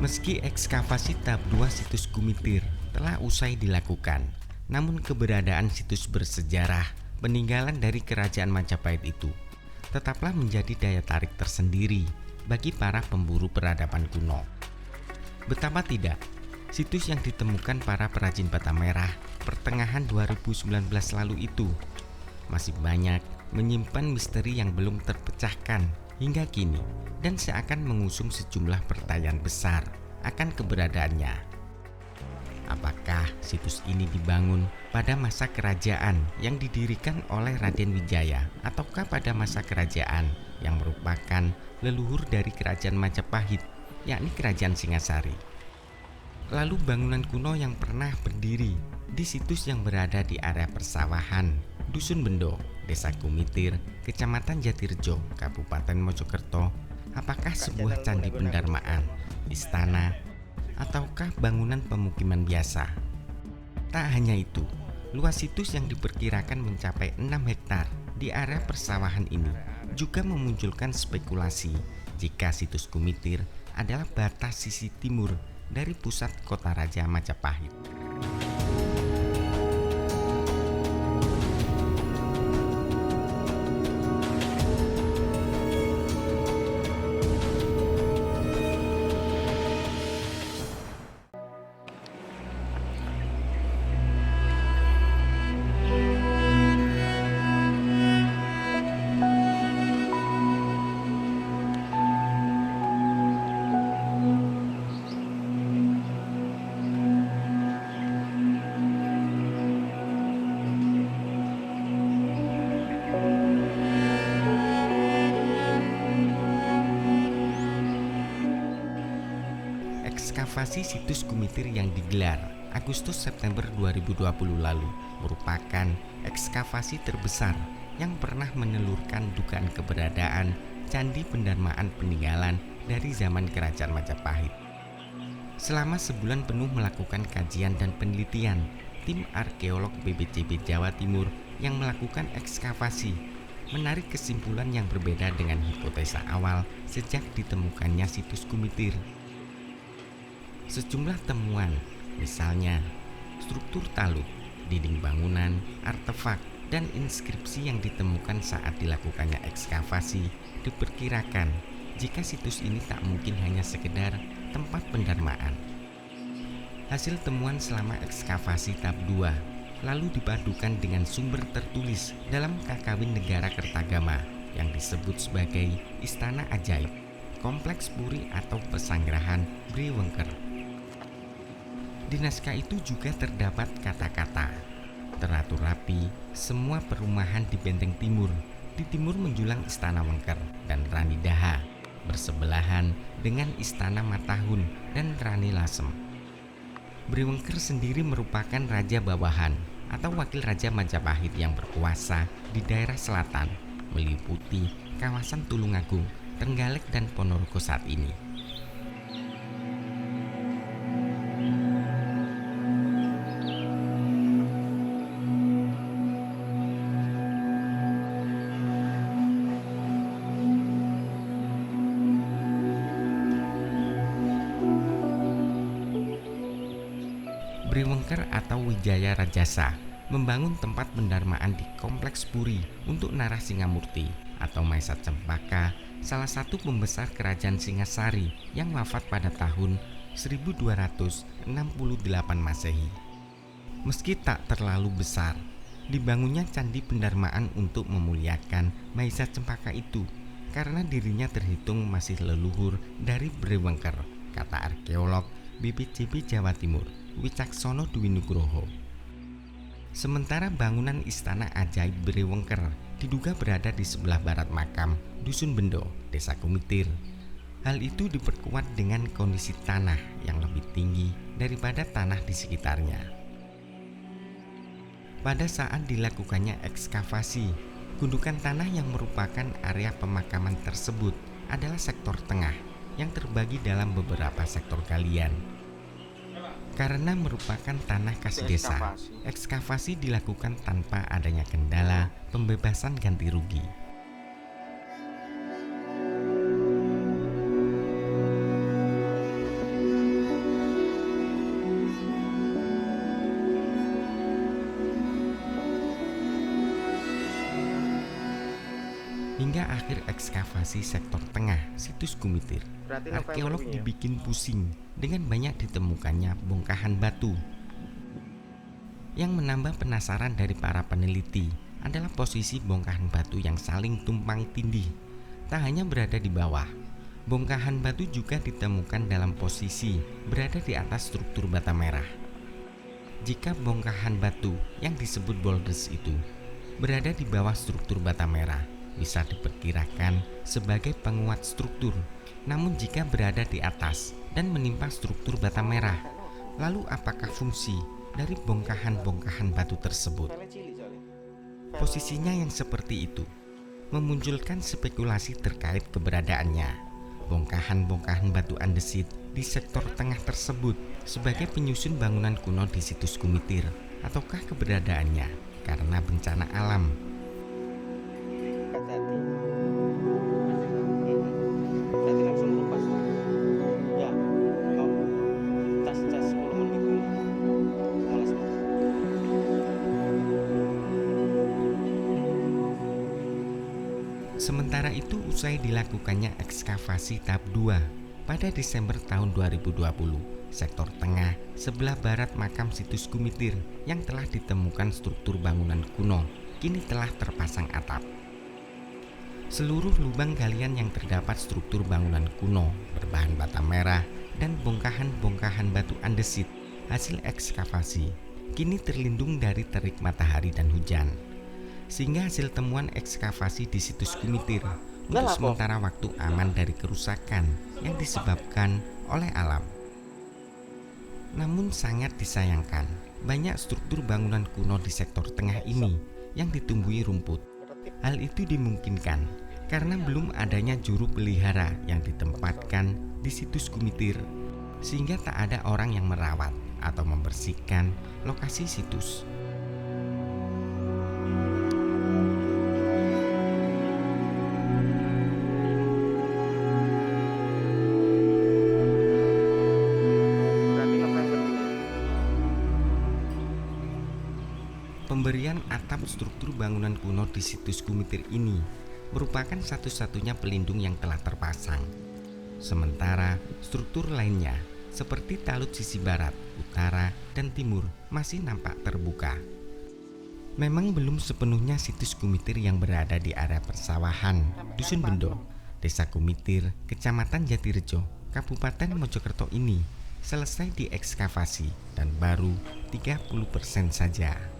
Meski ekskavasi tahap 2 situs Gumitir telah usai dilakukan, namun keberadaan situs bersejarah peninggalan dari Kerajaan Majapahit itu tetaplah menjadi daya tarik tersendiri bagi para pemburu peradaban kuno. Betapa tidak, situs yang ditemukan para perajin bata merah pertengahan 2019 lalu itu masih banyak menyimpan misteri yang belum terpecahkan hingga kini dan seakan mengusung sejumlah pertanyaan besar akan keberadaannya. Apakah situs ini dibangun pada masa kerajaan yang didirikan oleh Raden Wijaya ataukah pada masa kerajaan yang merupakan leluhur dari Kerajaan Majapahit, yakni Kerajaan Singasari? Lalu bangunan kuno yang pernah berdiri di situs yang berada di area persawahan Dusun Bendo, Desa Gumitir, Kecamatan Jatirejo, Kabupaten Mojokerto, apakah sebuah candi pendarmaan, istana, ataukah bangunan pemukiman biasa? Tak hanya itu, luas situs yang diperkirakan mencapai 6 hektar di area persawahan ini juga memunculkan spekulasi jika situs Gumitir adalah batas sisi timur dari pusat kota Raja Majapahit. Ekskavasi situs Gumitir yang digelar Agustus-September 2020 lalu merupakan ekskavasi terbesar yang pernah menelurkan dugaan keberadaan candi pendarmaan peninggalan dari zaman Kerajaan Majapahit. Selama sebulan penuh melakukan kajian dan penelitian, tim arkeolog BPCB Jawa Timur yang melakukan ekskavasi menarik kesimpulan yang berbeda dengan hipotesa awal sejak ditemukannya situs Gumitir. Sejumlah temuan, misalnya struktur talut, dinding bangunan, artefak, dan inskripsi yang ditemukan saat dilakukannya ekskavasi, diperkirakan jika situs ini tak mungkin hanya sekedar tempat pendarmaan. Hasil temuan selama ekskavasi tahap 2 lalu dipadukan dengan sumber tertulis dalam Kakawin Negara Kertagama yang disebut sebagai Istana Ajaib, Kompleks Puri atau Pesanggerahan Briwengker. Di naskah itu juga terdapat kata-kata, teratur rapi, semua perumahan di benteng timur. Di timur menjulang Istana Wengker dan Rani Daha, bersebelahan dengan Istana Matahun dan Rani Lasem. Briwengker sendiri merupakan raja bawahan atau wakil Raja Majapahit yang berkuasa di daerah selatan, meliputi kawasan Tulungagung, Trenggalek, dan Ponorogo saat ini. Briwengker atau Wijaya Rajasa membangun tempat pendarmaan di Kompleks Puri untuk Narasingamurti atau Maesa Cempaka, salah satu pembesar Kerajaan Singasari yang wafat pada tahun 1268 Masehi. Meski tak terlalu besar, dibangunnya candi pendarmaan untuk memuliakan Maesa Cempaka itu karena dirinya terhitung masih leluhur dari Briwengker, kata arkeolog BPCB Jawa Timur Wicaksono Dwi Nugroho. Sementara bangunan Istana Ajaib Briwengker diduga berada di sebelah barat makam Dusun Bendo, Desa Gumitir. Hal itu diperkuat dengan kondisi tanah yang lebih tinggi daripada tanah di sekitarnya. Pada saat dilakukannya ekskavasi, gundukan tanah yang merupakan area pemakaman tersebut adalah sektor tengah yang terbagi dalam beberapa sektor galian. Karena merupakan tanah kas desa, ekskavasi dilakukan tanpa adanya kendala pembebasan ganti rugi. Hingga akhir ekskavasi sektor tengah situs Gumitir, arkeolog dibikin pusing dengan banyak ditemukannya bongkahan batu. Yang menambah penasaran dari para peneliti adalah posisi bongkahan batu yang saling tumpang tindih. Tak hanya berada di bawah, bongkahan batu juga ditemukan dalam posisi berada di atas struktur bata merah. Jika bongkahan batu yang disebut boulders itu berada di bawah struktur bata merah, bisa diperkirakan sebagai penguat struktur. Namun jika berada di atas dan menimpa struktur bata merah, lalu apakah fungsi dari bongkahan-bongkahan batu tersebut? Posisinya yang seperti itu memunculkan spekulasi terkait keberadaannya. Bongkahan-bongkahan batu andesit di sektor tengah tersebut sebagai penyusun bangunan kuno di situs Gumitir, ataukah keberadaannya karena bencana alam? Sementara itu, usai dilakukannya ekskavasi tahap 2 pada Desember tahun 2020, sektor tengah sebelah barat makam situs Gumitir yang telah ditemukan struktur bangunan kuno kini telah terpasang atap. Seluruh lubang galian yang terdapat struktur bangunan kuno berbahan bata merah dan bongkahan-bongkahan batu andesit hasil ekskavasi kini terlindung dari terik matahari dan hujan, sehingga hasil temuan ekskavasi di situs Gumitir untuk sementara waktu aman dari kerusakan yang disebabkan oleh alam. Namun sangat disayangkan, banyak struktur bangunan kuno di sektor tengah ini yang ditumbuhi rumput. Hal itu dimungkinkan karena belum adanya juru pelihara yang ditempatkan di situs Gumitir, sehingga tak ada orang yang merawat atau membersihkan lokasi situs. Pemberian atap struktur bangunan kuno di situs Gumitir ini merupakan satu-satunya pelindung yang telah terpasang. Sementara struktur lainnya seperti talut sisi barat, utara, dan timur masih nampak terbuka. Memang belum sepenuhnya situs Gumitir yang berada di area persawahan Dusun Bendo, Desa Gumitir, Kecamatan Jatirejo, Kabupaten Mojokerto ini selesai diekskavasi dan baru 30% saja.